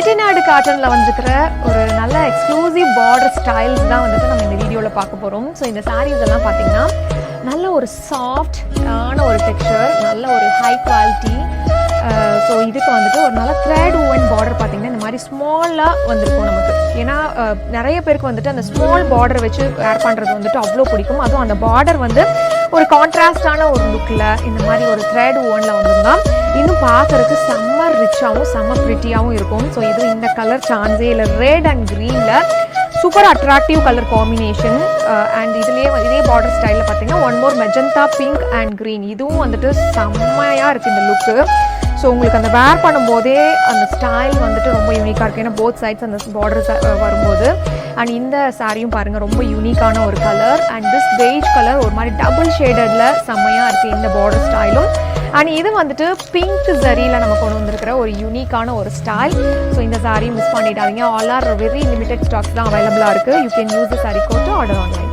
செட்டிநாடு காட்டனில் வந்துருக்கிற ஒரு நல்ல எக்ஸ்க்ளூசிவ் பார்டர் ஸ்டைல்ஸ் தான் வந்துட்டு நம்ம இந்த வீடியோவில் பார்க்க போகிறோம். ஸோ இந்த சாரீஸ் எல்லாம் பார்த்தீங்கன்னா நல்ல ஒரு சாஃப்டான ஒரு டெக்ஸ்சர், நல்ல ஒரு ஹை குவாலிட்டி. ஸோ இதுக்கு வந்துட்டு ஒரு நல்ல த்ரெட் ஓவன் பார்டர் பார்த்தீங்கன்னா இந்த மாதிரி ஸ்மாலாக வந்திருக்கும் நமக்கு. ஏன்னா நிறைய பேருக்கு வந்துட்டு அந்த ஸ்மால் பார்டர் வச்சு வேர் பண்ணுறது வந்துட்டு அவ்வளோ பிடிக்கும். அதுவும் அந்த பார்டர் வந்து ஒரு கான்ட்ராஸ்டான ஒரு லுக்கில் இந்த மாதிரி ஒரு த்ரெட் ஓவனில் வந்திருந்தா இன்னும் பார்க்குறதுக்கு செம்ம ரிச்சாகவும் செம்ம ப்ரிட்டியாகவும் இருக்கும். ஸோ இது இந்த கலர் சான்ஸே இல்லை. ரெட் அண்ட் க்ரீனில் super attractive colour combination. And இதே பார்டர் ஸ்டைலில் பார்த்தீங்கன்னா one more magenta pink and green. இதுவும் வந்துட்டு செம்மையாக இருக்குது இந்த லுக்கு. ஸோ உங்களுக்கு அந்த வேர் பண்ணும்போதே அந்த ஸ்டைல் வந்துட்டு ரொம்ப யூனிக்காக இருக்குது. ஏன்னா போத் சைட்ஸ் அந்த பார்டர்ஸ் வரும்போது. அண்ட் இந்த சாரியும் பாருங்கள் ரொம்ப யூனிக்கான ஒரு colour. And this beige colour ஒரு மாதிரி டபுள் ஷேடடில் செம்மையாக இருக்குது இந்த பார்டர் ஸ்டைலும். அண்ட் இது வந்துட்டு பிங்க் ஜரியில் நம்ம கொண்டு வந்திருக்கிற ஒரு யூனிக்கான ஒரு ஸ்டைல். ஸோ இந்த சாரியும் மிஸ் பண்ணிடாதீங்க. All are very limited stocks தான் அவைலபிளாக இருக்குது. You can use the sari code to order online.